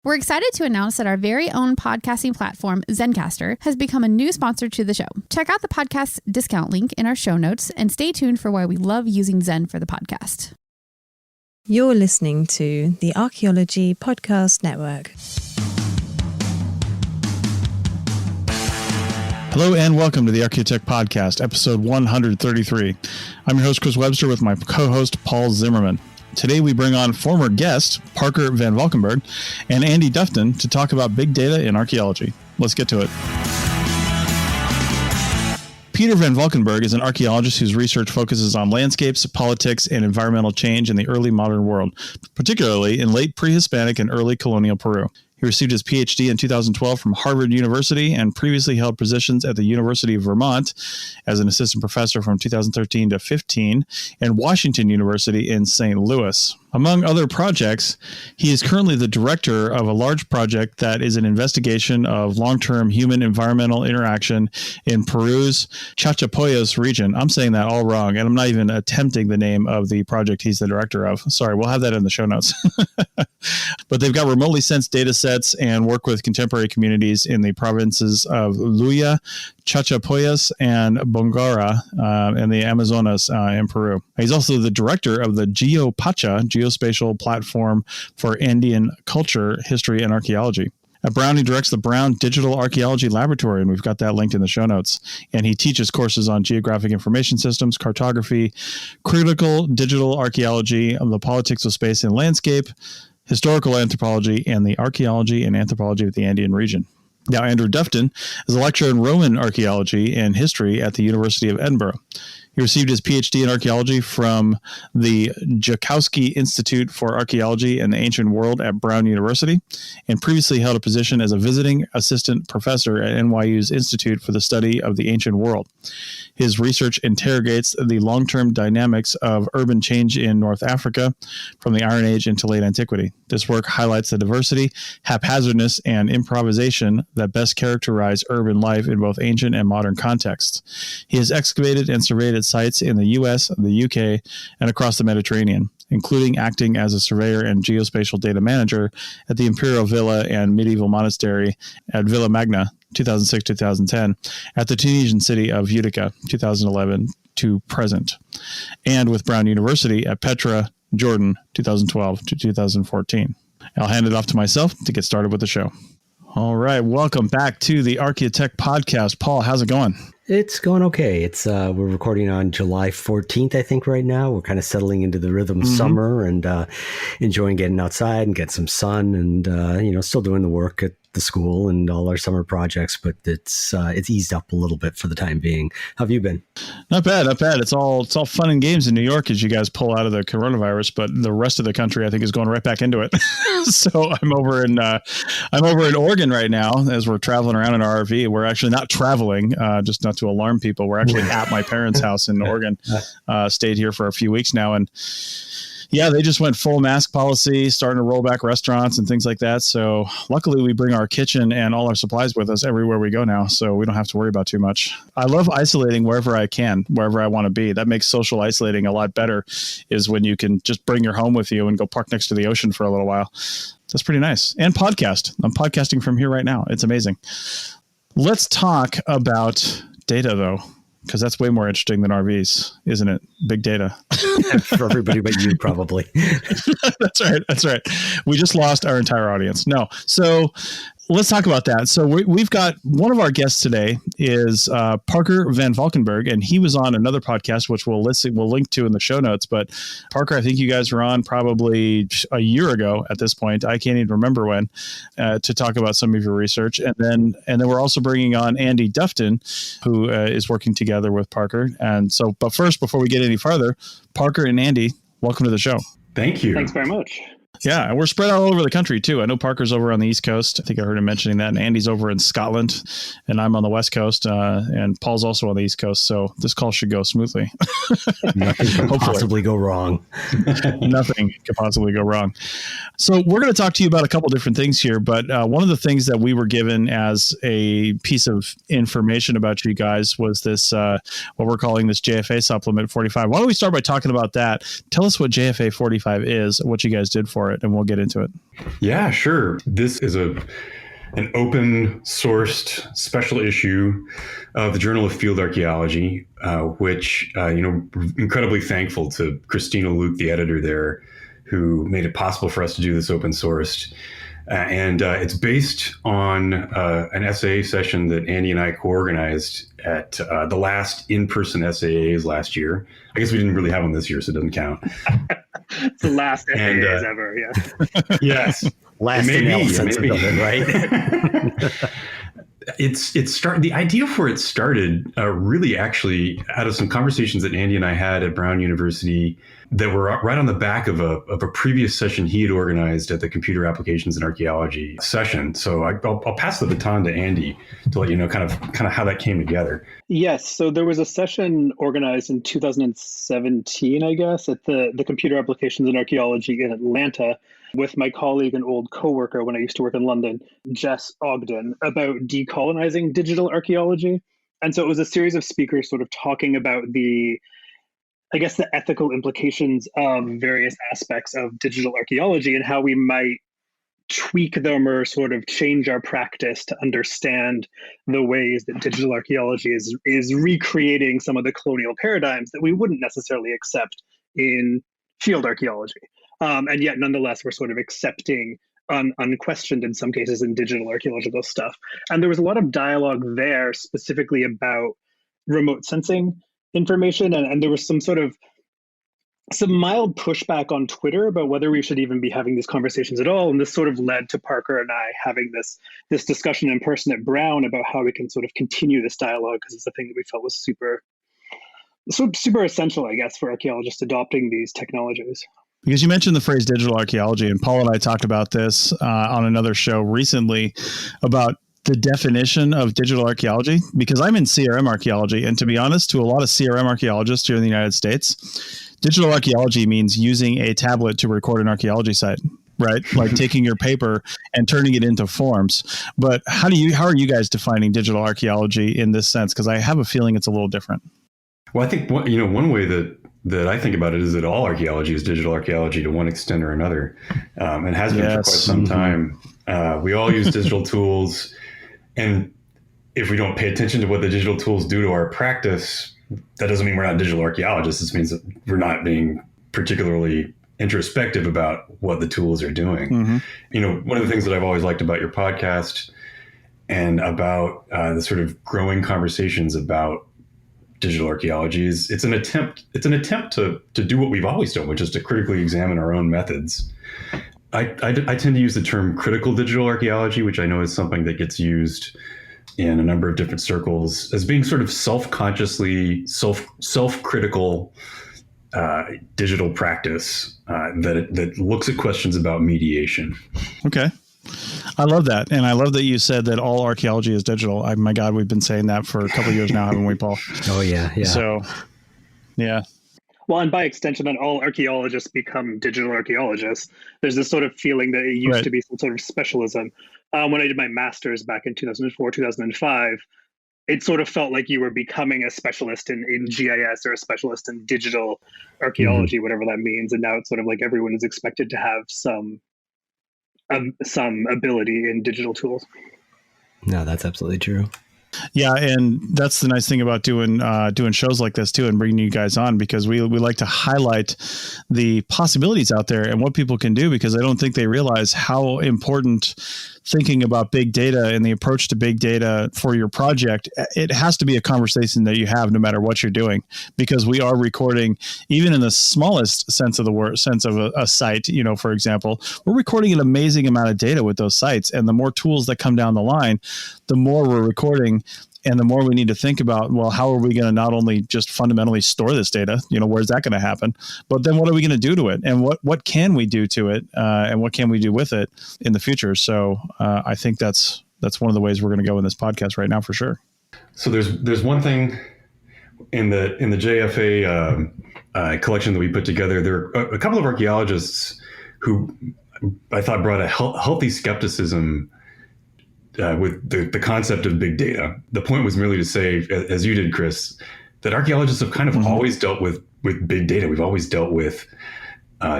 We're excited to announce that our very own podcasting platform, Zencastr, has become a new sponsor to the show. Check out the podcast's discount link in our show notes and stay tuned for why we love using Zen for the podcast. You're listening to the Archaeology Podcast Network. Hello and welcome to the Archaeotech Podcast, episode 133. I'm your host, Chris Webster, with my co-host, Paul Zimmerman. Today we bring on former guest Parker VanValkenburgh and Andy Dufton to talk about big data in archaeology. Let's get to it. Peter VanValkenburgh is an archaeologist whose research focuses on landscapes, politics, and environmental change in the early modern world, particularly in late pre-Hispanic and early colonial Peru. He received his PhD in 2012 from Harvard University and previously held positions at the University of Vermont as an assistant professor from 2013 to 15 and Washington University in St. Louis. Among other projects, he is currently the director of a large project that is an investigation of long-term human-environmental interaction in Peru's Chachapoyas region. I'm saying that all wrong, and I'm not even attempting the name of the project he's the director of. Sorry, we'll have that in the show notes. But they've got remotely sensed data sets and work with contemporary communities in the provinces of Luya, Chachapoyas, and Bongara in the Amazonas in Peru. He's also the director of the geospatial platform for Andean culture, history, and archaeology. At Brown, he directs the Brown Digital Archaeology Laboratory, and we've got that linked in the show notes. And he teaches courses on geographic information systems, cartography, critical digital archaeology, the politics of space and landscape, historical anthropology, and the archaeology and anthropology of the Andean region. Now, Andrew Dufton is a lecturer in Roman Archaeology and History at the University of Edinburgh. He received his PhD in archaeology from the Joukowsky Institute for Archaeology and the Ancient World at Brown University, and previously held a position as a visiting assistant professor at NYU's Institute for the Study of the Ancient World. His research interrogates the long-term dynamics of urban change in North Africa from the Iron Age into late antiquity. This work highlights the diversity, haphazardness, and improvisation that best characterize urban life in both ancient and modern contexts. He has excavated and surveyed sites in the U.S., the UK, and across the Mediterranean, including acting as a surveyor and geospatial data manager at the Imperial Villa and Medieval Monastery at Villa Magna, 2006-2010, at the Tunisian city of Utica, 2011 to present, and with Brown University at Petra, Jordan, 2012 to 2014. I'll hand it off to myself to get started with the show. All right, welcome back to the Archaeotech Podcast. Paul, how's it going? It's going okay. It's we're recording on July 14th, I think, right now. We're kind of settling into the rhythm of summer and enjoying getting outside and getting some sun and, still doing the work at the school and all our summer projects, but it's eased up a little bit for the time being. How have you been? Not bad. It's all fun and games in New York as you guys pull out of the coronavirus, but the rest of the country, I think, is going right back into it. So I'm over in Oregon right now as we're traveling around in our RV. We're actually not traveling, just not to alarm people. We're actually at my parents' house in Oregon. Stayed here for a few weeks now, and yeah, they just went full mask policy, starting to roll back restaurants and things like that. So luckily we bring our kitchen and all our supplies with us everywhere we go now, so we don't have to worry about too much. I love isolating wherever I can, wherever I want to be. That makes social isolating a lot better, is when you can just bring your home with you and go park next to the ocean for a little while. That's pretty nice. And podcast. I'm podcasting from here right now. It's amazing. Let's talk about data, though, because that's way more interesting than RVs, isn't it? Big data. For everybody but you, probably. That's right. We just lost our entire audience. No. So let's talk about that. So we've got one of our guests today is Parker VanValkenburgh, and he was on another podcast, which we'll link to in the show notes. But Parker, I think you guys were on probably a year ago at this point. I can't even remember when, to talk about some of your research. And then we're also bringing on Andy Dufton, who is working together with Parker. And so, but first, before we get any farther, Parker and Andy, welcome to the show. Thank you. Thanks very much. Yeah, and we're spread out all over the country, too. I know Parker's over on the East Coast. I think I heard him mentioning that. And Andy's over in Scotland, and I'm on the West Coast, and Paul's also on the East Coast. So this call should go smoothly. Nothing could possibly go wrong. Nothing could possibly go wrong. So we're going to talk to you about a couple different things here, but one of the things that we were given as a piece of information about you guys was this, what we're calling this JFA Supplement 45. Why don't we start by talking about that? Tell us what JFA 45 is, what you guys did for for it, and we'll get into it. Yeah, sure. This is an open sourced special issue of the Journal of Field Archaeology, which, incredibly thankful to Christina Luke, the editor there, who made it possible for us to do this open sourced. And it's based on an SAA session that Andy and I co-organized at the last in-person SAAs last year. I guess we didn't really have one this year, so it doesn't count. It's the last SAAs ever, yeah. Yes. Last in the sense of it, right? The idea for it started really actually out of some conversations that Andy and I had at Brown University that were right on the back of a previous session he had organized at the Computer Applications in Archaeology session. So I'll pass the baton to Andy to let you know kind of how that came together. Yes, so there was a session organized in 2017, I guess, at the Computer Applications in Archaeology in Atlanta with my colleague and old coworker when I used to work in London, Jess Ogden, about decolonizing digital archaeology. And so it was a series of speakers sort of talking about the ethical implications of various aspects of digital archaeology and how we might tweak them or sort of change our practice to understand the ways that digital archaeology is recreating some of the colonial paradigms that we wouldn't necessarily accept in field archaeology. And yet, nonetheless, we're sort of accepting unquestioned in some cases in digital archaeological stuff. And there was a lot of dialogue there specifically about remote sensing information. And there was some mild pushback on Twitter about whether we should even be having these conversations at all. And this sort of led to Parker and I having this discussion in person at Brown about how we can sort of continue this dialogue, because it's a thing that we felt was super essential, I guess, for archaeologists adopting these technologies. Because you mentioned the phrase digital archaeology, and Paul and I talked about this on another show recently about the definition of digital archaeology, because I'm in CRM archaeology. And to be honest, to a lot of CRM archaeologists here in the United States, digital archaeology means using a tablet to record an archaeology site, right? Like taking your paper and turning it into forms. But how are you guys defining digital archaeology in this sense? Because I have a feeling it's a little different. Well, I think one way that I think about it is that all archaeology is digital archaeology to one extent or another, and has been for quite some time. We all use digital tools, and if we don't pay attention to what the digital tools do to our practice, that doesn't mean we're not digital archaeologists. This means that we're not being particularly introspective about what the tools are doing. Mm-hmm. One of the things that I've always liked about your podcast and about the sort of growing conversations about digital archaeology is it's an attempt to do what we've always done, which is to critically examine our own methods. I tend to use the term critical digital archaeology, which I know is something that gets used in a number of different circles as being sort of self-consciously self-critical digital practice that looks at questions about mediation. Okay. I love that. And I love that you said that all archaeology is digital. My God, we've been saying that for a couple of years now, haven't we, Paul? Oh, yeah. Yeah. So, yeah. Well, and by extension, then all archaeologists become digital archaeologists. There's this sort of feeling that it used to be some sort of specialism. When I did my master's back in 2004, 2005, it sort of felt like you were becoming a specialist in GIS or a specialist in digital archaeology, mm-hmm. whatever that means. And now it's sort of like everyone is expected to have some ability in digital tools. No, that's absolutely true. Yeah, and that's the nice thing about doing shows like this too, and bringing you guys on, because we like to highlight the possibilities out there and what people can do, because I don't think they realize how important thinking about big data and the approach to big data for your project, it has to be a conversation that you have no matter what you're doing, because we are recording, even in the smallest sense of the word, sense of a site, for example, we're recording an amazing amount of data with those sites. And the more tools that come down the line, the more we're recording. And the more we need to think about, well, how are we going to not only just fundamentally store this data, where's that going to happen, but then what are we going to do to it? And what can we do to it? And what can we do with it in the future? So I think that's one of the ways we're going to go in this podcast right now, for sure. So there's one thing in the JFA collection that we put together. There are a couple of archaeologists who I thought brought a healthy skepticism with the concept of big data. The point was merely to say, as you did, Chris, that archaeologists have kind of mm-hmm. always dealt with big data. We've always dealt with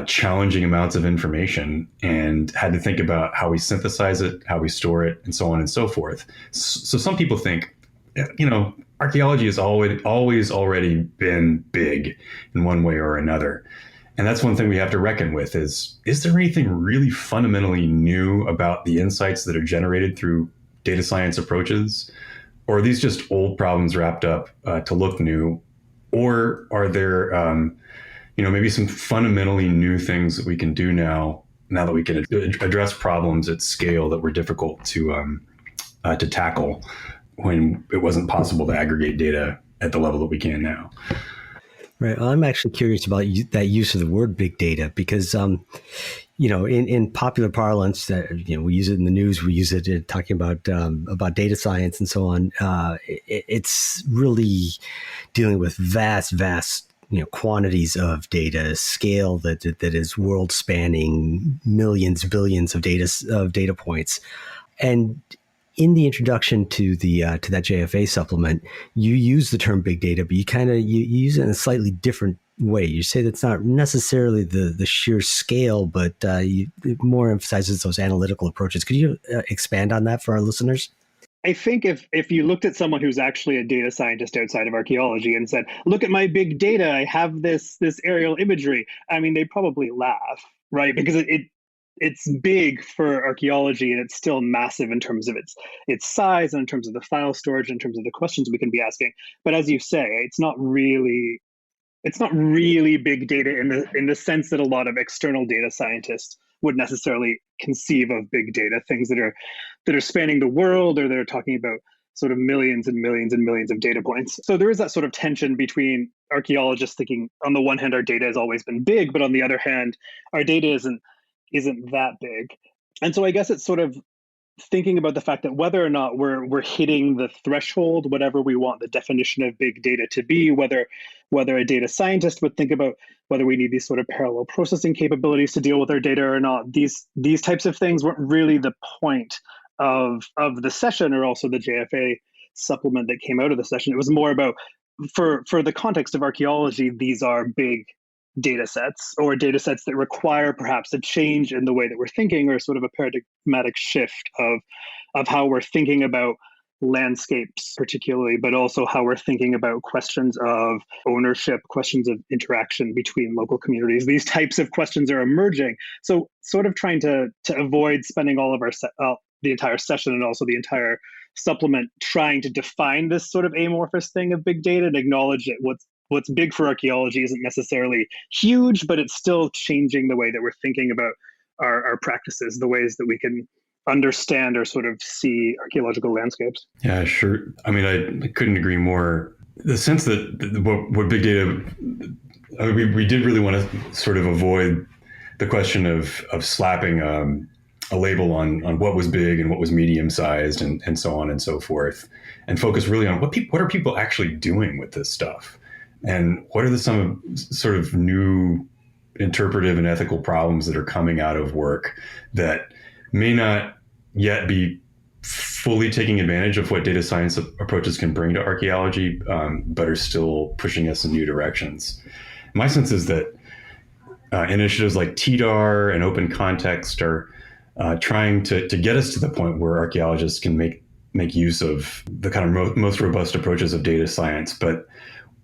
challenging amounts of information and had to think about how we synthesize it, how we store it, and so on and so forth. So some people think, archaeology has always already been big in one way or another. And that's one thing we have to reckon with is there anything really fundamentally new about the insights that are generated through data science approaches? Or are these just old problems wrapped up to look new? Or are there maybe some fundamentally new things that we can do now that we can address problems at scale that were difficult to tackle when it wasn't possible to aggregate data at the level that we can now? Right. Well, I'm actually curious about that use of the word big data because, in popular parlance, we use it in the news, we use it in talking about data science and so on. It's really dealing with vast, quantities of data, scale that is world spanning, millions, billions of data points. And in the introduction to that JFA supplement, you use the term big data, but you use it in a slightly different way. You say that's not necessarily the sheer scale, but it more emphasizes those analytical approaches. Could you expand on that for our listeners? I think if you looked at someone who's actually a data scientist outside of archaeology and said, look at my big data, I have this aerial imagery, I mean, they'd probably laugh, right? Because it's big for archaeology and it's still massive in terms of its size and in terms of the file storage, in terms of the questions we can be asking. But as you say, it's not really big data in the sense that a lot of external data scientists would necessarily conceive of big data, things that are spanning the world or that are talking about sort of millions and millions and millions of data points. So there is that sort of tension between archaeologists thinking, on the one hand, our data has always been big, but on the other hand, our data isn't that big. And so I guess it's sort of thinking about the fact that whether or not we're hitting the threshold, whatever we want the definition of big data to be, whether a data scientist would think about whether we need these sort of parallel processing capabilities to deal with our data or not, these types of things weren't really the point of the session, or also the JFA supplement that came out of the session. It was more about, for the context of archaeology, these are big data sets, or data sets that require perhaps a change in the way that we're thinking, or sort of a paradigmatic shift of how we're thinking about landscapes particularly, but also how we're thinking about questions of ownership, questions of interaction between local communities. These types of questions are emerging. So sort of trying to avoid spending all of the entire session and also the entire supplement trying to define this sort of amorphous thing of big data and acknowledge that what's big for archaeology isn't necessarily huge, but it's still changing the way that we're thinking about our practices, the ways that we can understand or sort of see archaeological landscapes. Yeah, sure. I mean, I couldn't agree more. The sense that what big data, we did really want to sort of avoid the question of slapping a label on what was big and what was medium sized and so on and so forth, and focus really on what are people actually doing with this stuff, and what are some sort of new interpretive and ethical problems that are coming out of work that may not yet be fully taking advantage of what data science approaches can bring to archaeology, but are still pushing us in new directions. My sense is that initiatives like TDAR and Open Context are trying to get us to the point where archaeologists can make use of the kind of most robust approaches of data science. But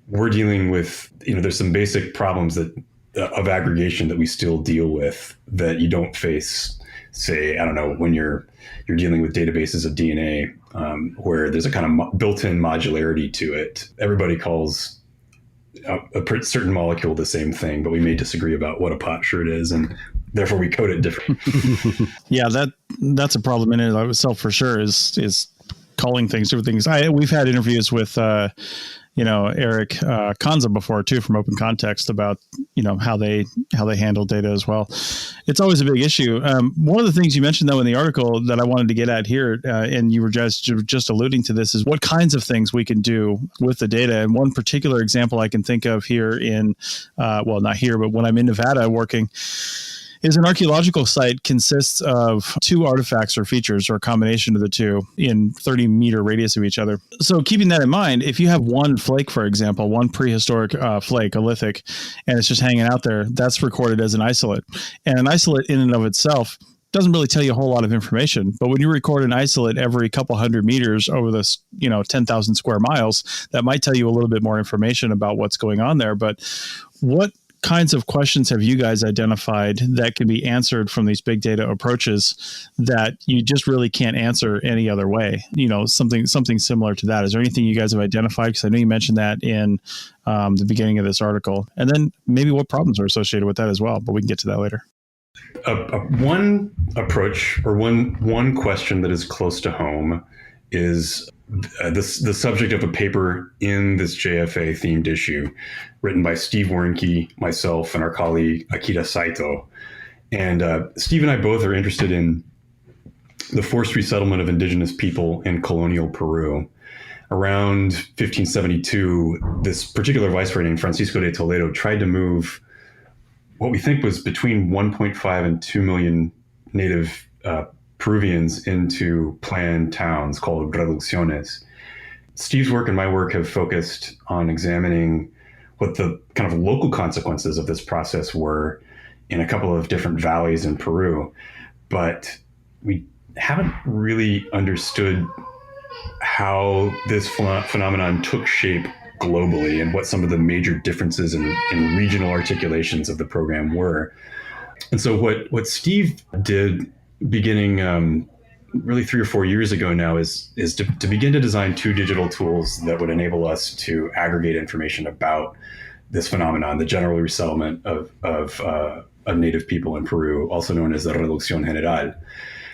we're dealing with, there's some basic problems of aggregation that we still deal with that you don't face, say, I don't know, when you're dealing with databases of DNA, where there's a kind of built-in modularity to it. Everybody calls a certain molecule the same thing, but we may disagree about what a potsherd is, and therefore we code it differently. Yeah, that's a problem in and of itself for sure. Is calling things different things. We've had interviews with Eric Kanza before too, from Open Context, about how they handle data as well. It's always a big issue. One of the things you mentioned though in the article that I wanted to get at here, and you were just alluding to this, is what kinds of things we can do with the data. And one particular example I can think of here not here, but when I'm in Nevada working, is an archaeological site consists of two artifacts or features or a combination of the two in 30-meter radius of each other. So keeping that in mind, if you have one flake, for example, one prehistoric flake, a lithic, and it's just hanging out there, that's recorded as an isolate. And an isolate in and of itself doesn't really tell you a whole lot of information. But when you record an isolate every couple hundred meters over this, 10,000 square miles, that might tell you a little bit more information about what's going on there. But what kinds of questions have you guys identified that can be answered from these big data approaches that you just really can't answer any other way? Something similar to that. Is there anything you guys have identified? Because I know you mentioned that in the beginning of this article, and then maybe what problems are associated with that as well, but we can get to that later. One approach or one question that is close to home is the subject of a paper in this JFA themed issue written by Steve Wernke, myself, and our colleague Akira Saito. And Steve and I both are interested in the forced resettlement of indigenous people in colonial Peru. Around 1572, this particular viceroy named Francisco de Toledo tried to move what we think was between 1.5 and 2 million native Peruvians into planned towns called reducciones. Steve's work and my work have focused on examining what the kind of local consequences of this process were in a couple of different valleys in Peru, but we haven't really understood how this phenomenon took shape globally and what some of the major differences in regional articulations of the program were. And so what Steve did beginning really 3 or 4 years ago now is to begin to design 2 digital tools that would enable us to aggregate information about this phenomenon, the general resettlement of native people in Peru, also known as the Reducción General.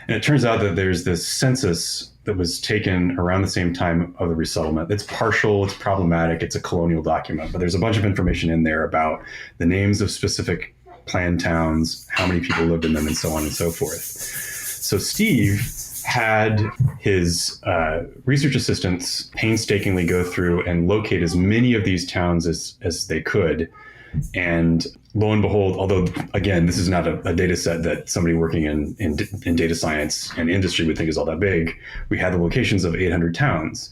And it turns out that there's this census that was taken around the same time of the resettlement. It's partial, it's problematic, it's a colonial document, but there's a bunch of information in there about the names of specific planned towns, how many people lived in them, and so on and so forth. So Steve had his research assistants painstakingly go through and locate as many of these towns as they could. And lo and behold, although, again, this is not a data set that somebody working in data science and industry would think is all that big, we had the locations of 800 towns.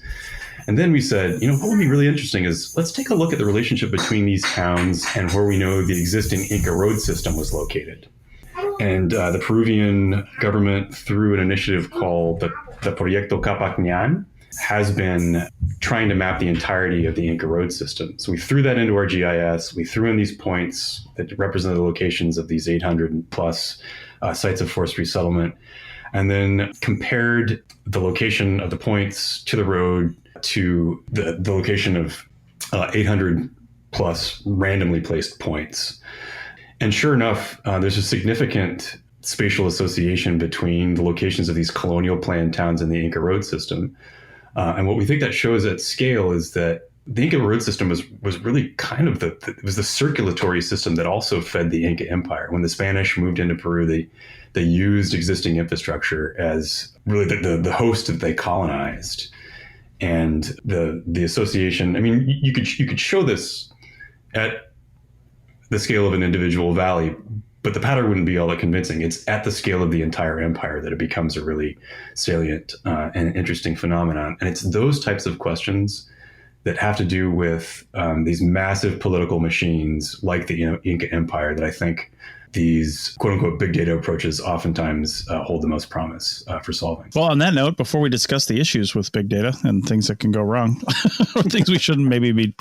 And then we said, what would be really interesting is let's take a look at the relationship between these towns and where we know the existing Inca road system was located. And the Peruvian government, through an initiative called the Proyecto Capacñan, has been trying to map the entirety of the Inca road system. So we threw that into our GIS. We threw in these points that represent the locations of these 800 plus sites of forced resettlement, and then compared the location of the points to the road to the location of 800 plus randomly placed points. And sure enough, there's a significant spatial association between the locations of these colonial planned towns and the Inca road system. And what we think that shows at scale is that the Inca road system was really kind of it was the circulatory system that also fed the Inca Empire. When the Spanish moved into Peru, they used existing infrastructure as really the host that they colonized. And the association, I mean, you could show this at the scale of an individual valley, but the pattern wouldn't be all that convincing. It's at the scale of the entire empire that it becomes a really salient and interesting phenomenon. And it's those types of questions that have to do with these massive political machines like the Inca Empire that I think these quote unquote big data approaches oftentimes hold the most promise for solving. Well, on that note, before we discuss the issues with big data and things that can go wrong, or things we shouldn't be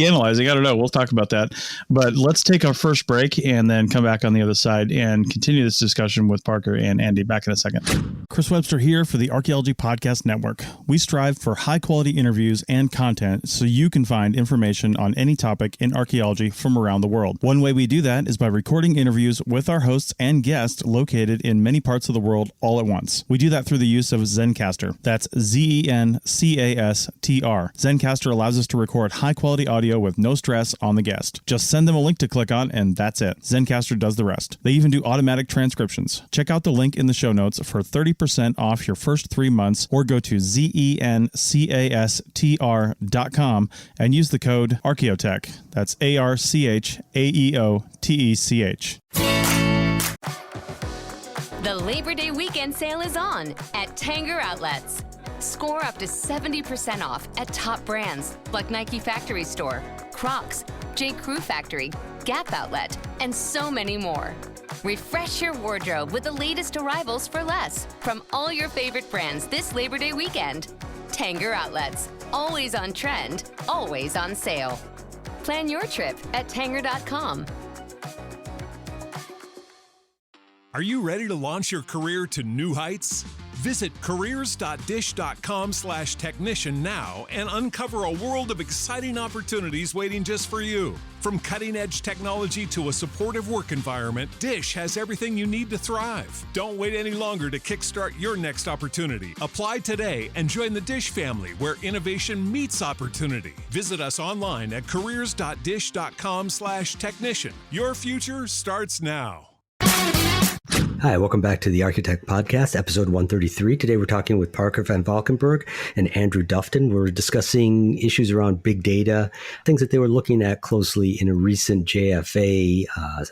analyzing, I don't know. We'll talk about that. But let's take our first break and then come back on the other side and continue this discussion with Parker and Andy. Back in a second. Chris Webster here for the Archaeology Podcast Network. We strive for high quality interviews and content so you can find information on any topic in archaeology from around the world. One way we do that is by recording interviews with our hosts and guests located in many parts of the world all at once. We do that through the use of Zencastr. That's Zencastr. Zencastr allows us to record high-quality audio with no stress on the guest. Just send them a link to click on, and that's it. Zencastr does the rest. They even do automatic transcriptions. Check out the link in the show notes for 30% off your first 3 months, or go to zencastr.com and use the code Archaeotech. That's ARCHAEOTECH. Labor Day weekend sale is on at Tanger Outlets. Score up to 70% off at top brands like Nike Factory Store, Crocs, J. Crew Factory, Gap Outlet, and so many more. Refresh your wardrobe with the latest arrivals for less from all your favorite brands this Labor Day weekend. Tanger Outlets, always on trend, always on sale. Plan your trip at Tanger.com. Are you ready to launch your career to new heights? Visit careers.dish.com/technician now and uncover a world of exciting opportunities waiting just for you. From cutting-edge technology to a supportive work environment, Dish has everything you need to thrive. Don't wait any longer to kickstart your next opportunity. Apply today and join the Dish family where innovation meets opportunity. Visit us online at careers.dish.com/technician. Your future starts now. Hi, welcome back to the Architect Podcast, episode 133. Today we're talking with Parker VanValkenburgh and Andrew Dufton. We're discussing issues around big data, things that they were looking at closely in a recent JFA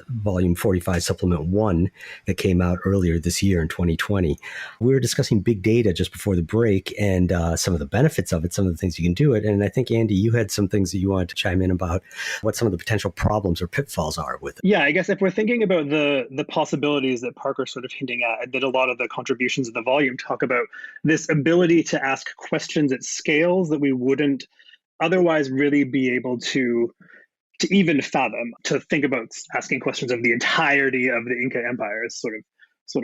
Volume 45 Supplement 1 that came out earlier this year in 2020. We were discussing big data just before the break and some of the benefits of it, some of the things you can do it. And I think, Andy, you had some things that you wanted to chime in about what some of the potential problems or pitfalls are with it. Yeah, I guess if we're thinking about the possibilities that Parker sort of hinting at, that a lot of the contributions of the volume talk about this ability to ask questions at scales that we wouldn't otherwise really be able to even fathom. To think about asking questions of the entirety of the Inca Empire is sort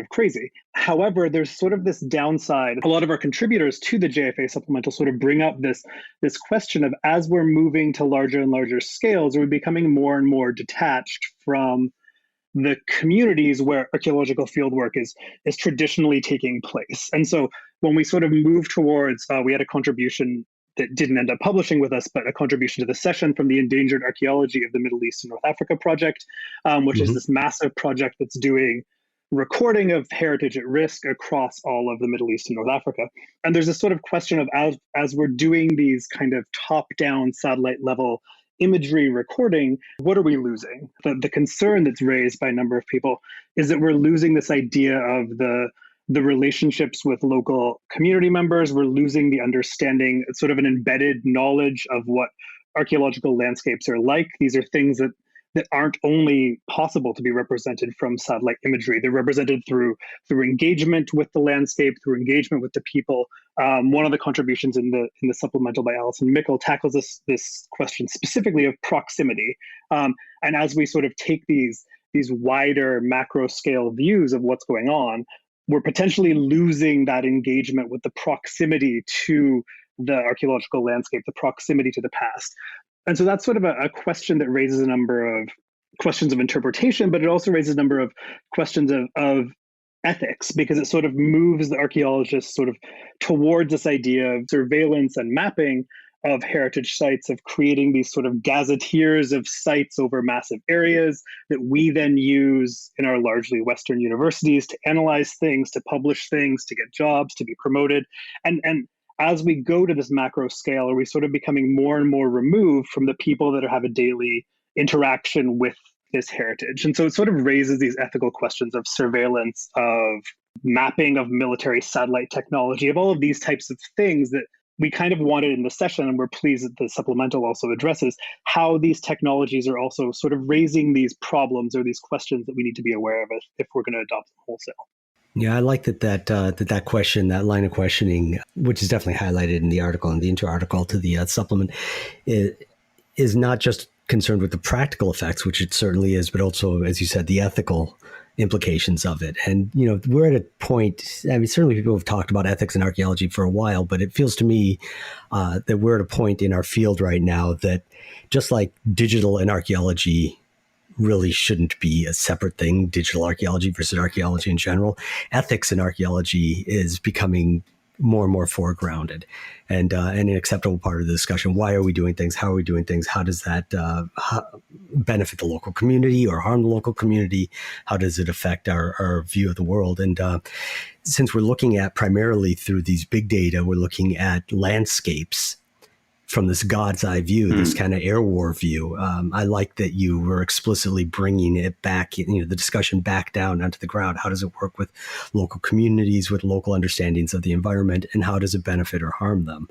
of crazy. However, there's sort of this downside. A lot of our contributors to the JFA supplemental sort of bring up this question of, as we're moving to larger and larger scales, are we becoming more and more detached from the communities where archaeological fieldwork is traditionally taking place? And so when we sort of move towards, we had a contribution that didn't end up publishing with us, but a contribution to the session from the Endangered Archaeology of the Middle East and North Africa project, which is this massive project that's doing recording of heritage at risk across all of the Middle East and North Africa. And there's this sort of question of, as we're doing these kind of top-down satellite level imagery recording, what are we losing? The concern that's raised by a number of people is that we're losing this idea of the relationships with local community members. We're losing the understanding, sort of an embedded knowledge of what archaeological landscapes are like. These are things that aren't only possible to be represented from satellite imagery. They're represented through engagement with the landscape, through engagement with the people. One of the contributions in the supplemental by Alison Mickle tackles this question specifically of proximity. And as we sort of take these wider macro scale views of what's going on, we're potentially losing that engagement with the proximity to the archaeological landscape, the proximity to the past. And so that's sort of a question that raises a number of questions of interpretation, but it also raises a number of questions of ethics, because it sort of moves the archaeologists sort of towards this idea of surveillance and mapping of heritage sites, of creating these sort of gazetteers of sites over massive areas that we then use in our largely Western universities to analyze things, to publish things, to get jobs, to be promoted. And as we go to this macro scale, are we sort of becoming more and more removed from the people that have a daily interaction with this heritage? And so it sort of raises these ethical questions of surveillance, of mapping, of military satellite technology, of all of these types of things that we kind of wanted in the session, and we're pleased that the supplemental also addresses how these technologies are also sort of raising these problems or these questions that we need to be aware of if we're going to adopt them wholesale. Yeah, I like that question, that line of questioning, which is definitely highlighted in the article, in the intro article to the supplement, is not just concerned with the practical effects, which it certainly is, but also, as you said, the ethical implications of it. And, we're at a point, I mean, certainly people have talked about ethics in archaeology for a while, but it feels to me that we're at a point in our field right now that just like digital and archaeology really shouldn't be a separate thing, digital archaeology versus archaeology in general, ethics in archaeology is becoming more and more foregrounded and an acceptable part of the discussion. Why are we doing things? How are we doing things? How does that benefit the local community or harm the local community? How does it affect our view of the world? And since we're looking at primarily through these big data, we're looking at landscapes from this God's eye view, this kind of air war view. I like that you were explicitly bringing it back, the discussion back down onto the ground. How does it work with local communities, with local understandings of the environment, and how does it benefit or harm them?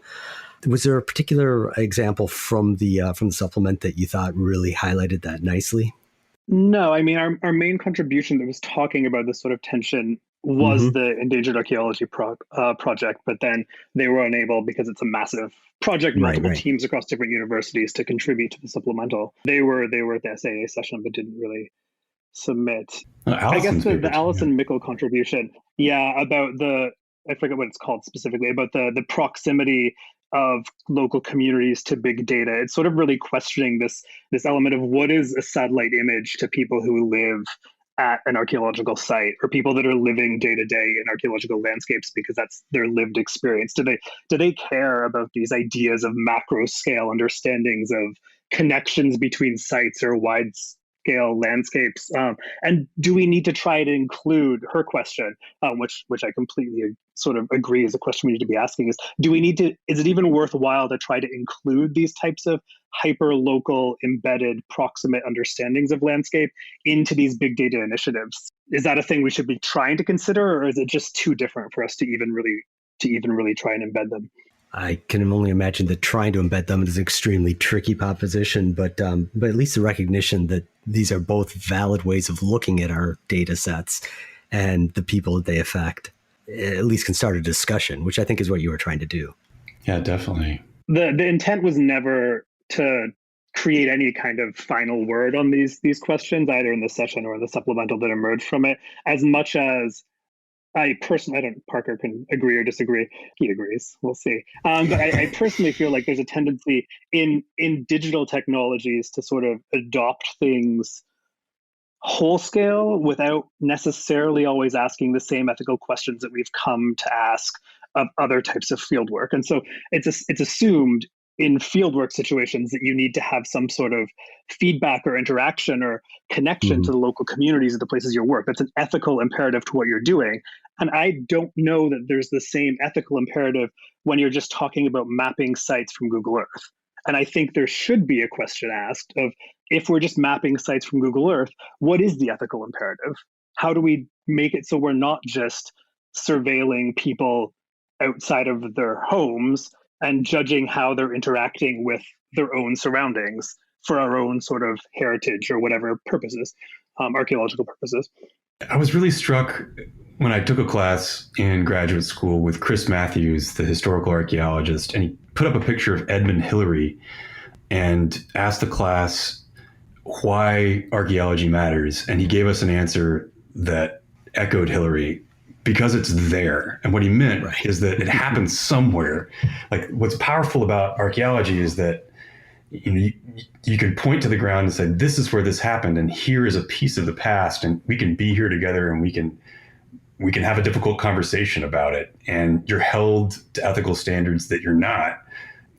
Was there a particular example from the supplement that you thought really highlighted that nicely? No, I mean, our main contribution that was talking about this sort of tension was the Endangered Archaeology project, but then they were unable, because it's a massive project, multiple teams across different universities, to contribute to the supplemental. They were at the SAA session, but didn't really submit. I guess the Alison Mickle contribution, about I forget what it's called specifically, about the proximity of local communities to big data. It's sort of really questioning this element of what is a satellite image to people who live at an archaeological site, or people that are living day to day in archaeological landscapes, because that's their lived experience. Do they care about these ideas of macro scale understandings of connections between sites or wide scale landscapes? And do we need to try to include her question, which I completely sort of agree is a question we need to be asking, is it even worthwhile to try to include these types of hyper local embedded proximate understandings of landscape into these big data initiatives? Is that a thing we should be trying to consider, or is it just too different for us to even really try and embed them? I can only imagine that trying to embed them is an extremely tricky proposition, but at least the recognition that these are both valid ways of looking at our data sets and the people that they affect at least can start a discussion, which I think is what you were trying to do. Yeah, definitely. The intent was never to create any kind of final word on these questions, either in the session or in the supplemental that emerged from it, as much as Parker can agree or disagree. He agrees. We'll see. But I personally feel like there's a tendency in digital technologies to sort of adopt things whole scale without necessarily always asking the same ethical questions that we've come to ask of other types of field work. And so it's assumed in fieldwork situations that you need to have some sort of feedback or interaction or connection to the local communities of the places you work. That's an ethical imperative to what you're doing. And I don't know that there's the same ethical imperative when you're just talking about mapping sites from Google Earth. And I think there should be a question asked of, if we're just mapping sites from Google Earth, what is the ethical imperative? How do we make it so we're not just surveilling people outside of their homes and judging how they're interacting with their own surroundings for our own sort of heritage or whatever purposes, archaeological purposes? I was really struck when I took a class in graduate school with Chris Matthews, the historical archaeologist, and he put up a picture of Edmund Hillary and asked the class why archaeology matters. And he gave us an answer that echoed Hillary, because it's there. And what he meant is that it happens somewhere. Like, what's powerful about archaeology is that you can point to the ground and say, this is where this happened, and here is a piece of the past, and we can be here together, and we can have a difficult conversation about it. And you're held to ethical standards that you're not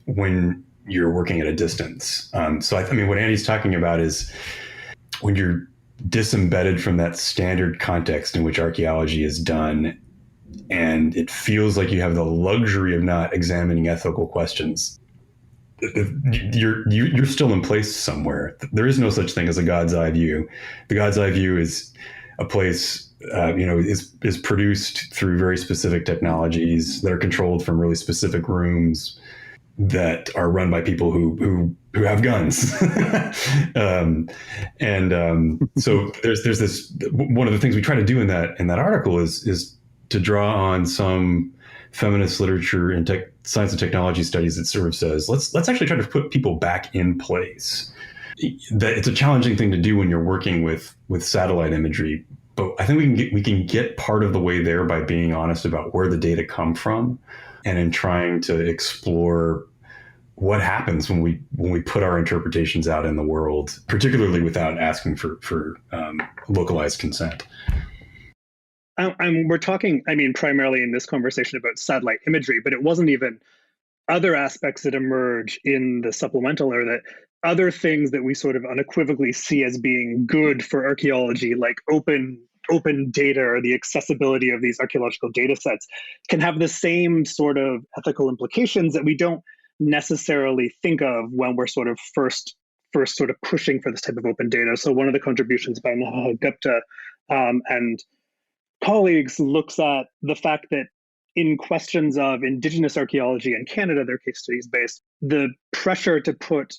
when you're working at a distance. So I mean, what Andy's talking about is when you're disembedded from that standard context in which archaeology is done, and it feels like you have the luxury of not examining ethical questions, you're still in place somewhere. There is no such thing as a God's eye view. The God's eye view is a place, is produced through very specific technologies that are controlled from really specific rooms that are run by people who have guns. So there's this, one of the things we try to do in that article is to draw on some feminist literature and science and technology studies that sort of says, let's actually try to put people back in place. That it's a challenging thing to do when you're working with satellite imagery, but I think we can get part of the way there by being honest about where the data come from, and in trying to explore what happens when we put our interpretations out in the world, particularly without asking for localized consent. We're talking, primarily in this conversation about satellite imagery, but it wasn't even other aspects that emerge in the supplemental, or that other things that we sort of unequivocally see as being good for archaeology, like open data or the accessibility of these archaeological data sets, can have the same sort of ethical implications that we don't necessarily think of when we're sort of first sort of pushing for this type of open data. So one of the contributions by Gupta and colleagues looks at the fact that in questions of Indigenous archaeology in Canada, their case studies based, the pressure to put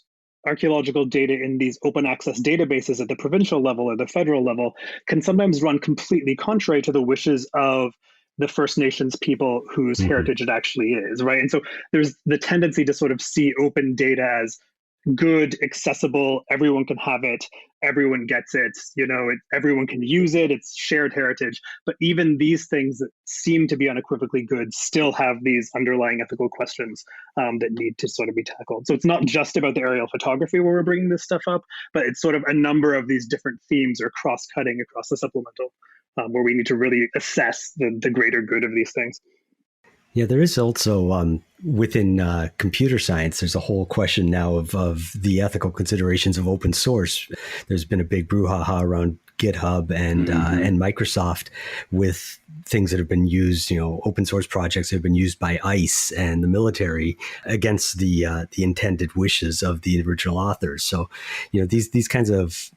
archaeological data in these open access databases at the provincial level or the federal level can sometimes run completely contrary to the wishes of the First Nations people whose heritage it actually is, right? And so there's the tendency to sort of see open data as good, accessible, everyone can have it, everyone gets it, everyone can use it, it's shared heritage. But even these things that seem to be unequivocally good still have these underlying ethical questions that need to sort of be tackled. So it's not just about the aerial photography where we're bringing this stuff up, but it's sort of a number of these different themes are cross-cutting across the supplemental, where we need to really assess the greater good of these things. Yeah, there is also within computer science, there's a whole question now of the ethical considerations of open source. There's been a big brouhaha around GitHub and Microsoft with things that have been used, open source projects that have been used by ICE and the military against the intended wishes of the original authors. So, these kinds of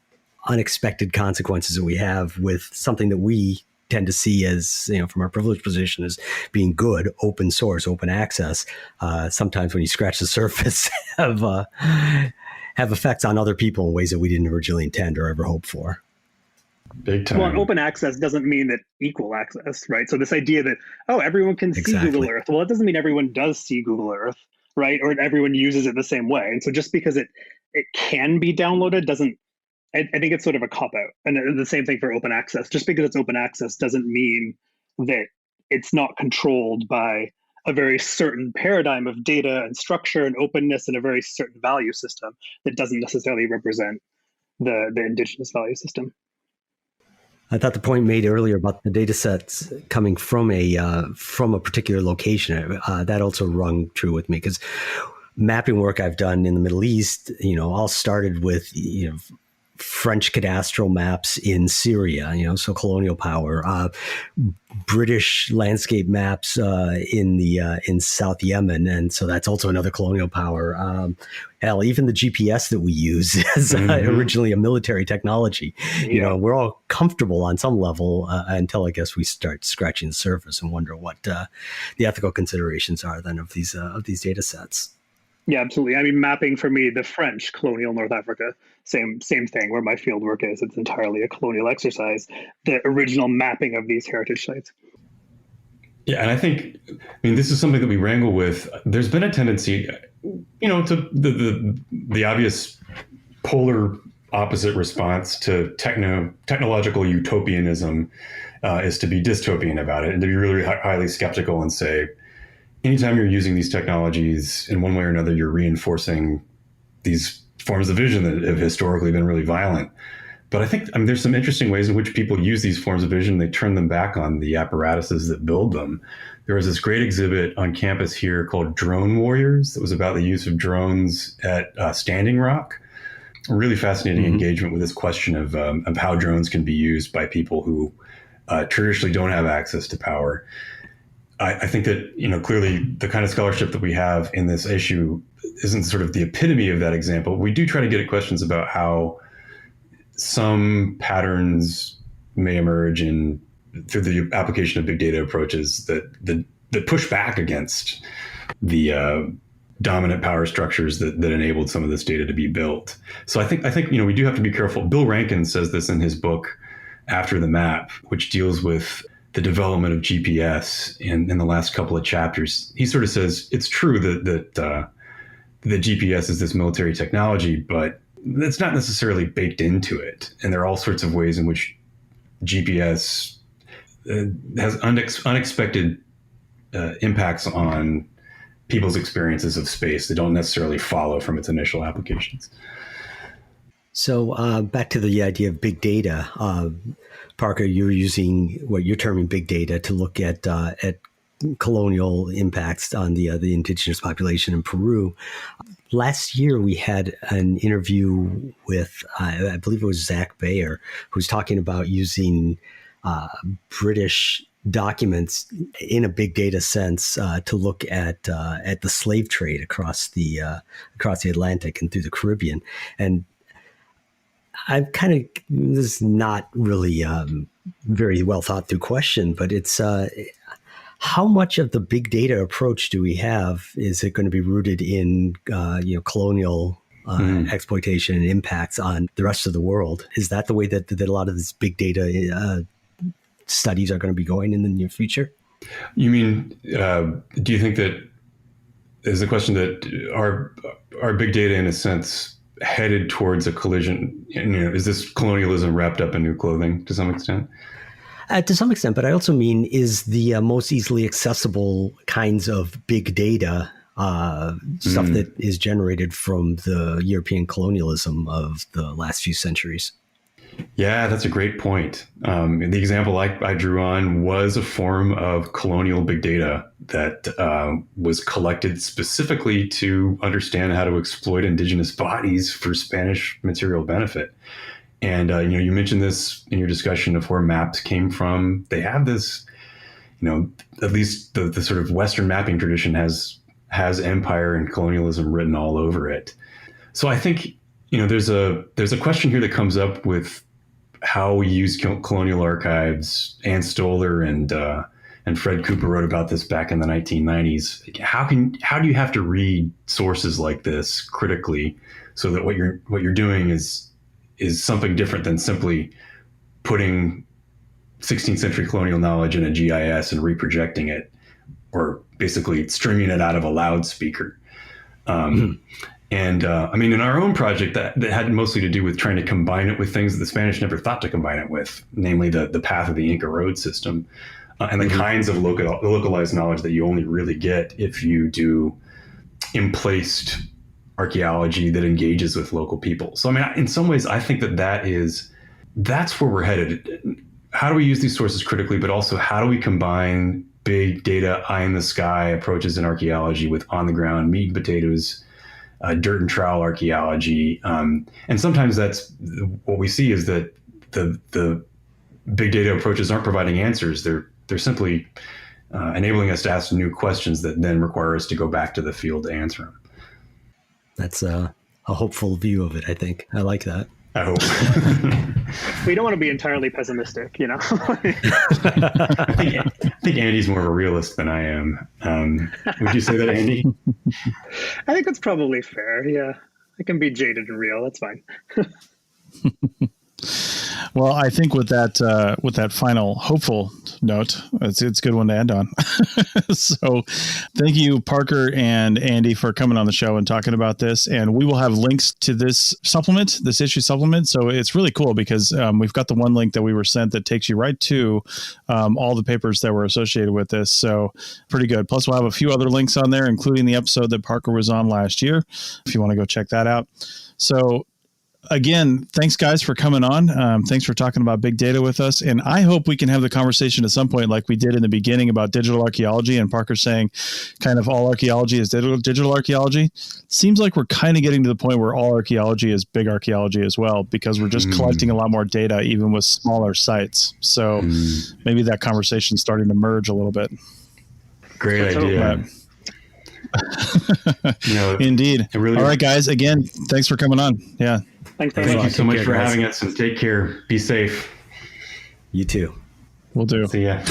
unexpected consequences that we have with something that we tend to see as, from our privileged position as being good, open source, open access, sometimes when you scratch the surface have effects on other people in ways that we didn't originally intend or ever hope for. Big time. Well, open access doesn't mean that equal access, right? So this idea that, everyone can see Google Earth. Well, it doesn't mean everyone does see Google Earth, right? Or everyone uses it the same way. And so just because it can be downloaded doesn't, I think it's sort of a cop-out. And the same thing for open access. Just because it's open access doesn't mean that it's not controlled by a very certain paradigm of data and structure and openness and a very certain value system that doesn't necessarily represent the Indigenous value system. I thought the point made earlier about the data sets coming from a particular location, that also rung true with me, because mapping work I've done in the Middle East, all started with, French cadastral maps in Syria, so colonial power, British landscape maps in South Yemen, and so that's also another colonial power. Hell, even the GPS that we use is originally a military technology. We're all comfortable on some level until I guess we start scratching the surface and wonder what the ethical considerations are then of these data sets. Yeah, absolutely. I mean, mapping for me, the French colonial North Africa, same thing where my field work is. It's entirely a colonial exercise, the original mapping of these heritage sites. Yeah, and I think, this is something that we wrangle with. There's been a tendency, to the obvious polar opposite response to technological utopianism is to be dystopian about it and to be really highly skeptical and say, anytime you're using these technologies in one way or another, you're reinforcing these forms of vision that have historically been really violent. But I think there's some interesting ways in which people use these forms of vision. They turn them back on the apparatuses that build them. There was this great exhibit on campus here called Drone Warriors that was about the use of drones at Standing Rock. A really fascinating engagement with this question of how drones can be used by people who traditionally don't have access to power. I think that, clearly the kind of scholarship that we have in this issue isn't sort of the epitome of that example. We do try to get at questions about how some patterns may emerge through the application of big data approaches that push back against the dominant power structures that enabled some of this data to be built. So I think we do have to be careful. Bill Rankin says this in his book After the Map, which deals with the development of GPS in the last couple of chapters. He sort of says it's true that GPS is this military technology, but that's not necessarily baked into it. And there are all sorts of ways in which GPS has unexpected impacts on people's experiences of space that don't necessarily follow from its initial applications. So back to the idea of big data, Parker, you're using what you're terming big data to look at colonial impacts on the indigenous population in Peru. Last year, we had an interview with, I believe it was Zach Bayer, who was talking about using British documents in a big data sense to look at the slave trade across the Atlantic and through the Caribbean. And I've this is not really very well thought through question, but it's how much of the big data approach do we have? Is it going to be rooted in colonial exploitation and impacts on the rest of the world? Is that the way that a lot of this big data studies are going to be going in the near future? You mean, do you think that is the question that are big data in a sense headed towards a collision? Is this colonialism wrapped up in new clothing to some extent? To some extent, but I also mean, is the most easily accessible kinds of big data stuff that is generated from the European colonialism of the last few centuries? Yeah, that's a great point. The example I drew on was a form of colonial big data that was collected specifically to understand how to exploit indigenous bodies for Spanish material benefit. And, you mentioned this in your discussion of where maps came from. They have this, at least the sort of Western mapping tradition has empire and colonialism written all over it. So I think, there's a question here that comes up with how we use colonial archives. Ann Stoler and Fred Cooper wrote about this back in the 1990s. How do you have to read sources like this critically so that what you're doing is something different than simply putting 16th century colonial knowledge in a GIS and reprojecting it, or basically streaming it out of a loudspeaker. And in our own project, that had mostly to do with trying to combine it with things that the Spanish never thought to combine it with, namely the path of the Inca road system and the kinds of localized knowledge that you only really get if you do emplaced archaeology that engages with local people. So, in some ways, I think that's where we're headed. How do we use these sources critically, but also how do we combine big data, eye in the sky approaches in archaeology with on the ground meat and potatoes, dirt and trowel archaeology. And sometimes that's what we see is that the big data approaches aren't providing answers. They're simply enabling us to ask new questions that then require us to go back to the field to answer them. That's a hopeful view of it, I think. I like that. I hope. We don't want to be entirely pessimistic, I think Andy's more of a realist than I am. Would you say that, Andy? I think that's probably fair. Yeah, I can be jaded and real. That's fine. Well, I think with that final hopeful note, it's a good one to end on. So thank you, Parker and Andy, for coming on the show and talking about this. And we will have links to this issue supplement. So it's really cool because we've got the one link that we were sent that takes you right to all the papers that were associated with this. So pretty good. Plus, we'll have a few other links on there, including the episode that Parker was on last year, if you want to go check that out. So again, thanks guys for coming on. Thanks for talking about big data with us. And I hope we can have the conversation at some point like we did in the beginning about digital archaeology, and Parker saying kind of all archaeology is digital archaeology. Seems like we're kind of getting to the point where all archaeology is big archaeology as well, because we're just collecting a lot more data, even with smaller sites. So maybe that conversation's starting to merge a little bit. Great idea. Indeed. Really all right, guys. Again, thanks for coming on. Yeah. Thank you so much for having us, and take care. Be safe. You too. Will do. See ya.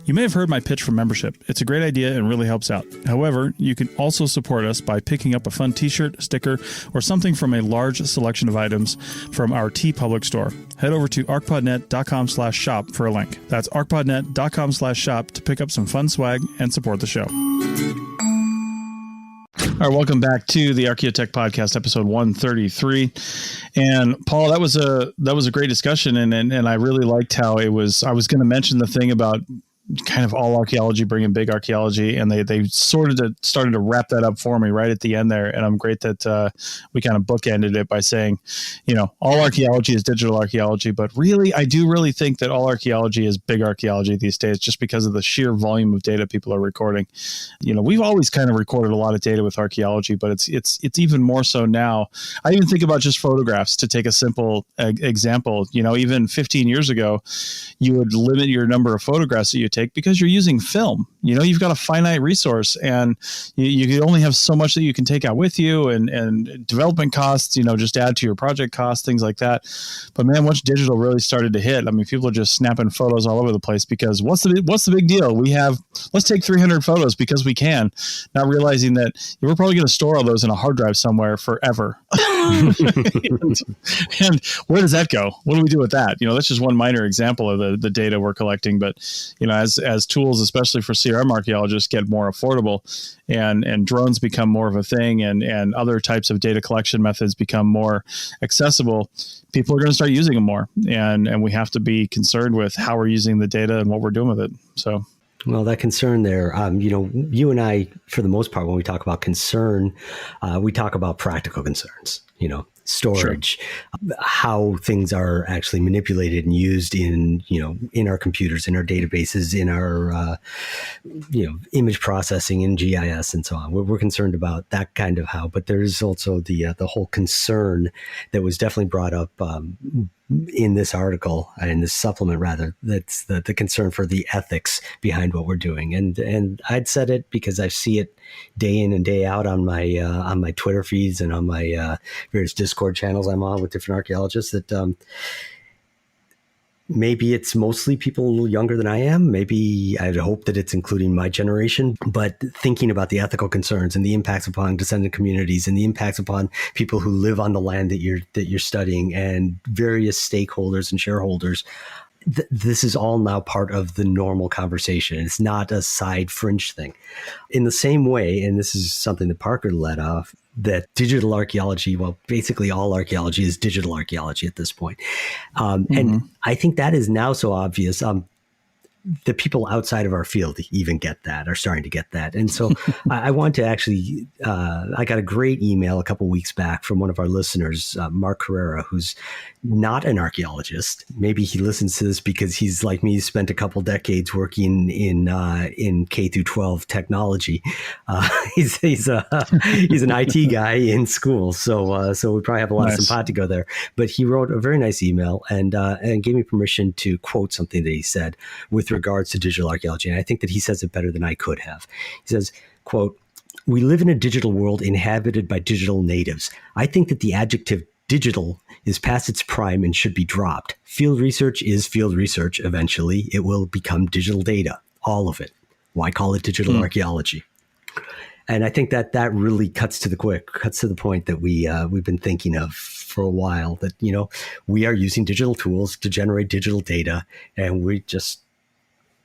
You may have heard my pitch for membership. It's a great idea and really helps out. However, you can also support us by picking up a fun t-shirt, sticker, or something from a large selection of items from our TeePublic store. Head over to arcpodnet.com/shop for a link. That's arcpodnet.com/shop to pick up some fun swag and support the show. All right, welcome back to the Archaeotech Podcast, episode 133. And Paul, that was a great discussion, and I really liked how it was. I was going to mention the thing about kind of all archaeology, bringing big archaeology, and they started to wrap that up for me right at the end there. And I'm great that we kind of bookended it by saying, all archaeology is digital archaeology, but really, I do really think that all archaeology is big archaeology these days, just because of the sheer volume of data people are recording. We've always kind of recorded a lot of data with archaeology, but it's even more so now. I even think about just photographs, to take a simple example. Even 15 years ago, you would limit your number of photographs that you take because you're using film. You've got a finite resource, and you can only have so much that you can take out with you, and development costs, just add to your project costs, things like that. But man, once digital really started to hit, I mean, people are just snapping photos all over the place because what's the big deal? Let's take 300 photos because we can, not realizing that we're probably going to store all those in a hard drive somewhere forever. and where does that go? What do we do with that? That's just one minor example of the data we're collecting. But, as tools, especially for CRM archaeologists, get more affordable and drones become more of a thing, and other types of data collection methods become more accessible, people are going to start using them more. And we have to be concerned with how we're using the data and what we're doing with it. So. Well, that concern there, you and I, for the most part, when we talk about concern, we talk about practical concerns, storage, sure, how things are actually manipulated and used in our computers, in our databases, in our, image processing in GIS and so on. We're concerned about that kind of how, but there's also the whole concern that was definitely brought up in this article, in this supplement rather, that's the concern for the ethics behind what we're doing. And I'd said it because I see it day in and day out on my Twitter feeds and on my various Discord channels I'm on with different archaeologists, that maybe it's mostly people a little younger than I am. Maybe I'd hope that it's including my generation, but thinking about the ethical concerns and the impacts upon descendant communities and the impacts upon people who live on the land that you're studying, and various stakeholders and shareholders. This is all now part of the normal conversation. It's not a side fringe thing. In the same way, and this is something that Parker led off, that digital archaeology, well, basically all archaeology is digital archaeology at this point. And I think that is now so obvious. The people outside of our field even get that, are starting to get that. And so I want to actually, I got a great email a couple of weeks back from one of our listeners, Mark Carrera, who's not an archaeologist. Maybe he listens to this because he's like me, spent a couple decades working in K through 12 technology. He's an IT guy in school. So we probably have a lot of simpatico there. But he wrote a very nice email and gave me permission to quote something that he said with regards to digital archaeology. And I think that he says it better than I could have. He says, quote, "We live in a digital world inhabited by digital natives. I think that the adjective digital is past its prime and should be dropped. Field research is field research. Eventually, it will become digital data, all of it. Why call it digital archaeology?" And I think that really cuts to the point that we've been thinking of for a while, that, we are using digital tools to generate digital data, and we just,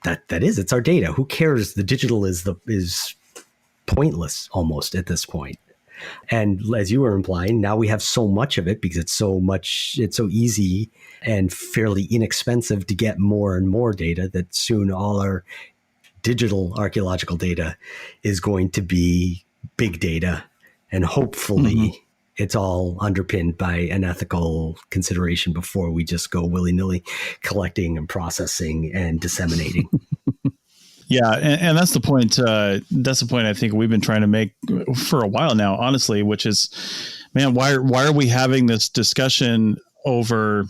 it's our data. Who cares? The digital is pointless almost at this point. And as you were implying, now we have so much of it because it's so easy and fairly inexpensive to get more and more data, that soon all our digital archaeological data is going to be big data. And hopefully it's all underpinned by an ethical consideration before we just go willy-nilly collecting and processing and disseminating. Yeah, and that's the point. That's the point I think we've been trying to make for a while now, honestly, which is, man, why are we having this discussion over,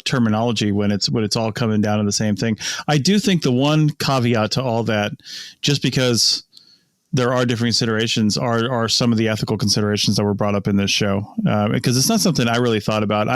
terminology when it's all coming down to the same thing? I do think the one caveat to all that, just because there are different considerations, are some of the ethical considerations that were brought up in this show, because it's not something I really thought about.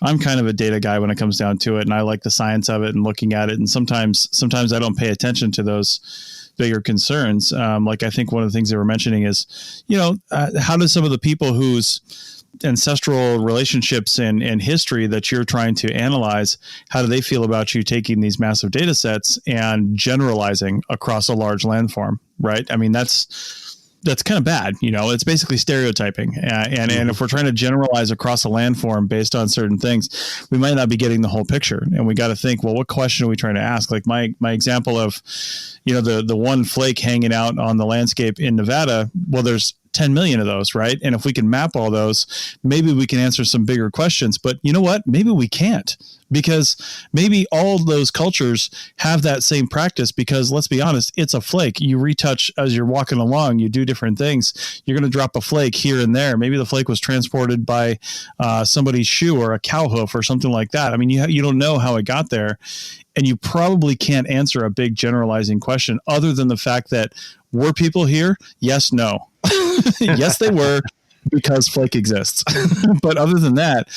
I'm kind of a data guy when it comes down to it, and I like the science of it and looking at it. And sometimes I don't pay attention to those bigger concerns. Like I think one of the things they were mentioning is, how do some of the people whose ancestral relationships and history that you're trying to analyze, how do they feel about you taking these massive data sets and generalizing across a large landform, right? I mean, that's that's kind of bad. It's basically stereotyping. And if we're trying to generalize across a landform based on certain things, we might not be getting the whole picture. And we got to think, well, what question are we trying to ask? Like my example of, the one flake hanging out on the landscape in Nevada, well, there's 10 million of those, right? And if we can map all those, maybe we can answer some bigger questions. But you know what? Maybe we can't, because maybe all those cultures have that same practice, because let's be honest, it's a flake. You retouch as you're walking along, you do different things. You're going to drop a flake here and there. Maybe the flake was transported by somebody's shoe or a cow hoof or something like that. I mean, you don't know how it got there. And you probably can't answer a big generalizing question other than the fact that were people here? Yes, no. Yes, they were, because flake exists. But other than that,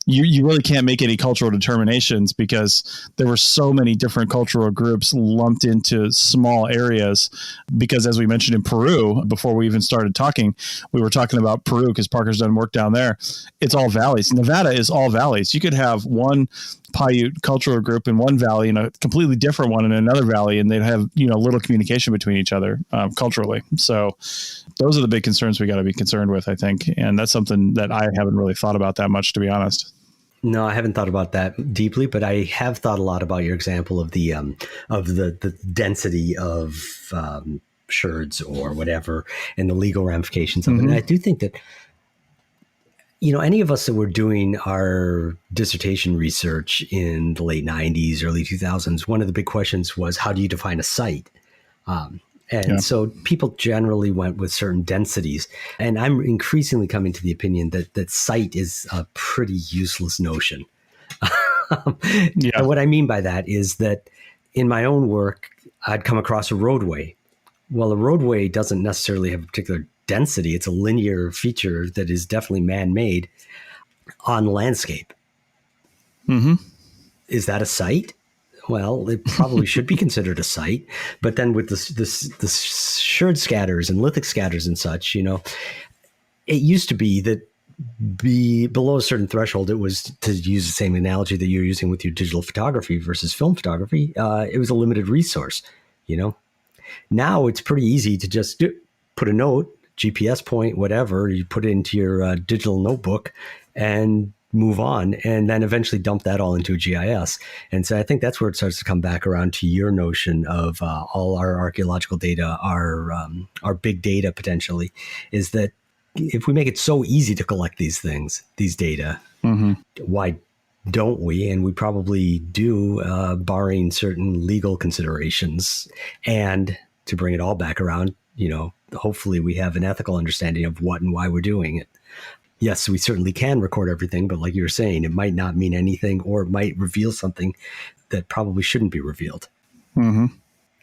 you really can't make any cultural determinations, because there were so many different cultural groups lumped into small areas. Because as we mentioned in Peru, before we even started talking, we were talking about Peru because Parker's done work down there. It's all valleys. Nevada is all valleys. You could have one Paiute cultural group in one valley and a completely different one in another valley, and they'd have little communication between each other culturally. So those are the big concerns we got to be concerned with, I think, and that's something that I haven't really thought about that much, to be honest. No, I haven't thought about that deeply, but I have thought a lot about your example of the density of sherds or whatever, and the legal ramifications of it. And I do think that any of us that were doing our dissertation research in the late 90s, early 2000s, one of the big questions was, how do you define a site? So people generally went with certain densities. And I'm increasingly coming to the opinion that site is a pretty useless notion. And what I mean by that is that in my own work, I'd come across a roadway. Well, a roadway doesn't necessarily have a particular density. It's a linear feature that is definitely man-made on landscape. Mm-hmm. Is that a site? Well, it probably should be considered a site. But then with the sherd scatters and lithic scatters and such, it used to be that below a certain threshold, it was, to use the same analogy that you're using with your digital photography versus film photography, it was a limited resource. Now it's pretty easy to just put a note, GPS point, whatever, you put it into your digital notebook and move on, and then eventually dump that all into a GIS. And so I think that's where it starts to come back around to your notion of all our archaeological data, our big data potentially, is that if we make it so easy to collect these things, these data, why don't we? And we probably do, barring certain legal considerations. And to bring it all back around, hopefully we have an ethical understanding of what and why we're doing it. Yes, we certainly can record everything, but like you were saying, it might not mean anything, or it might reveal something that probably shouldn't be revealed. Mm-hmm.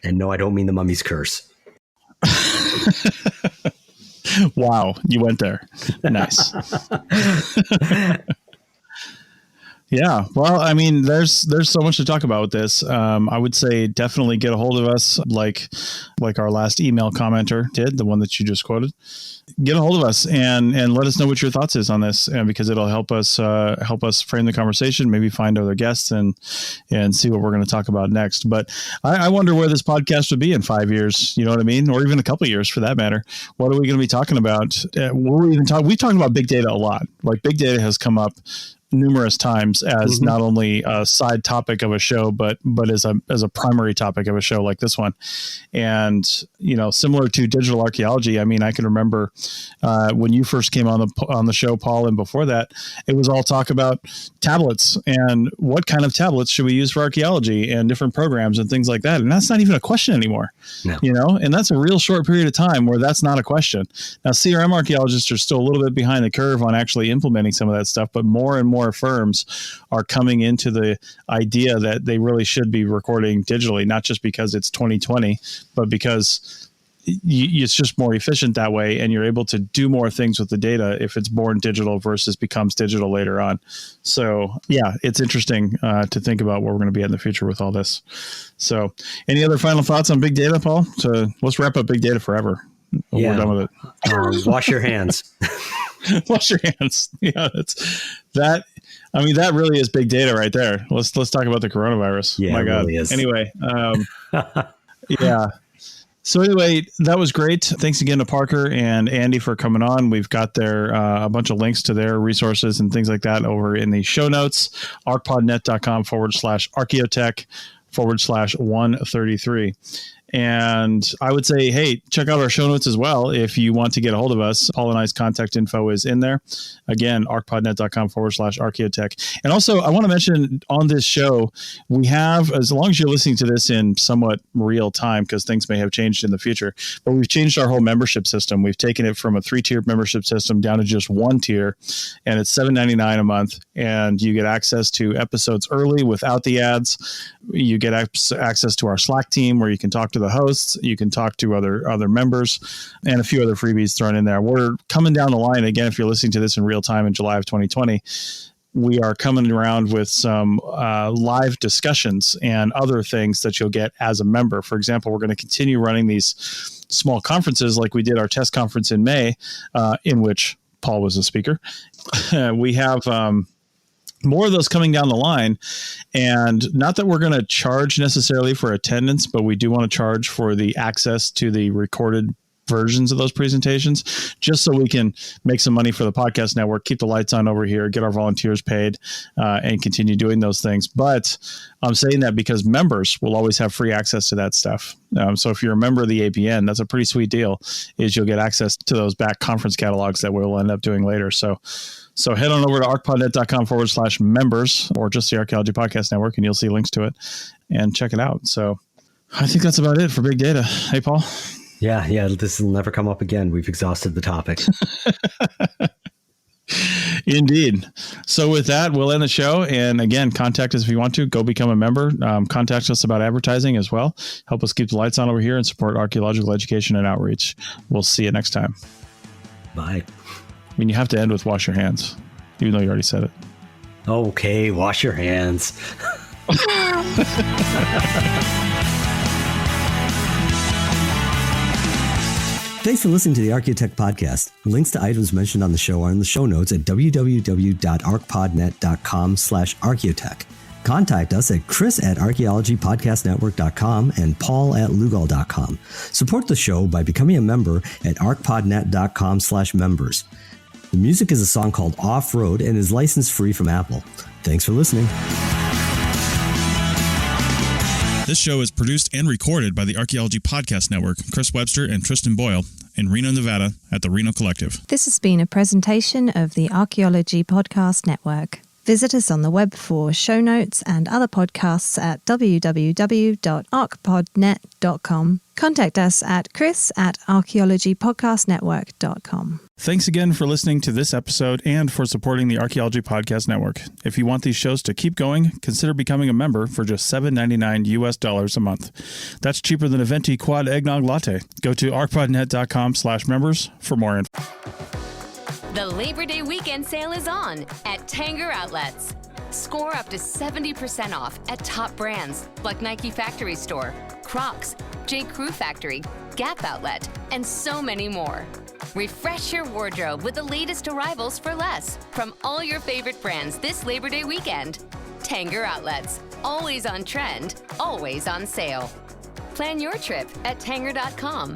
And no, I don't mean the mummy's curse. Wow, you went there. Nice. Yeah, well, I mean, there's so much to talk about with this. I would say definitely get a hold of us, like our last email commenter did, the one that you just quoted. Get a hold of us and let us know what your thoughts is on this, and because it'll help us frame the conversation, maybe find other guests and see what we're going to talk about next. But I wonder where this podcast would be in 5 years. You know what I mean, or even a couple of years for that matter. What are we going to be talking about? We've talked about big data a lot. Like, big data has come up numerous times as not only a side topic of a show, but as a primary topic of a show like this one. And, similar to digital archaeology, I mean, I can remember when you first came on the show, Paul, and before that, it was all talk about tablets and what kind of tablets should we use for archaeology and different programs and things like that. And that's not even a question anymore, and that's a real short period of time where that's not a question. Now, CRM archaeologists are still a little bit behind the curve on actually implementing some of that stuff, but more and more firms are coming into the idea that they really should be recording digitally, not just because it's 2020, but because it's just more efficient that way, and you're able to do more things with the data if it's born digital versus becomes digital later on. So yeah, it's interesting to think about where we're going to be in the future with all this. So any other final thoughts on big data, Paul? So let's wrap up big data forever. We're done with it. Wash your hands. Wash your hands. Yeah, that. I mean, that really is big data right there. Let's talk about the coronavirus. Yeah, my God. Really is. Anyway, yeah. So anyway, that was great. Thanks again to Parker and Andy for coming on. We've got their a bunch of links to their resources and things like that over in the show notes, arcpodnet.com/archaeotech/133. And I would say, hey, check out our show notes as well. If you want to get a hold of us, Paul and I's contact info is in there. Again, arcpodnet.com/archaeotech. And also, I want to mention on this show, we have, as long as you're listening to this in somewhat real time, because things may have changed in the future, but we've changed our whole membership system. We've taken it from a 3-tiered membership system down to just 1 tier, and it's $7.99 a month. And you get access to episodes early without the ads. You get access to our Slack team where you can talk to the hosts, you can talk to other members, and a few other freebies thrown in there. We're coming down the line again. If you're listening to this in real time in July of 2020, we are coming around with some live discussions and other things that you'll get as a member. For example, we're going to continue running these small conferences like we did our test conference in May, in which Paul was a speaker. We have more of those coming down the line, and not that we're going to charge necessarily for attendance, but we do want to charge for the access to the recorded versions of those presentations, just so we can make some money for the podcast network, keep the lights on over here, get our volunteers paid, and continue doing those things. But I'm saying that because members will always have free access to that stuff. So if you're a member of the APN, that's a pretty sweet deal, is you'll get access to those back conference catalogs that we'll end up doing later. So head on over to arcpodnet.com/members, or just the Archaeology Podcast Network, and you'll see links to it and check it out. So I think that's about it for big data. Hey, Paul? Yeah. This will never come up again. We've exhausted the topic. Indeed. So with that, we'll end the show. And again, contact us if you want to. Go become a member. Contact us about advertising as well. Help us keep the lights on over here and support archaeological education and outreach. We'll see you next time. Bye. I mean, you have to end with wash your hands, even though you already said it. Okay, wash your hands. Thanks for listening to the Archaeotech Podcast. Links to items mentioned on the show are in the show notes at www.arcpodnet.com/archaeotech. Contact us at chris@archaeologypodcastnetwork.com and paul@lugal.com. Support the show by becoming a member at arcpodnet.com/members. The music is a song called Off-Road and is license free from Apple. Thanks for listening. This show is produced and recorded by the Archaeology Podcast Network, Chris Webster and Tristan Boyle, in Reno, Nevada, at the Reno Collective. This has been a presentation of the Archaeology Podcast Network. Visit us on the web for show notes and other podcasts at www.arcpodnet.com. Contact us at chris@archaeologypodcastnetwork.com. Thanks again for listening to this episode and for supporting the Archaeology Podcast Network. If you want these shows to keep going, consider becoming a member for just $7.99 US a month. That's cheaper than a venti quad eggnog latte. Go to arcpodnet.com/members for more info. The Labor Day weekend sale is on at Tanger Outlets. Score up to 70% off at top brands like Nike Factory Store, Crocs, J. Crew Factory, Gap Outlet, and so many more. Refresh your wardrobe with the latest arrivals for less from all your favorite brands this Labor Day weekend. Tanger Outlets, always on trend, always on sale. Plan your trip at tanger.com.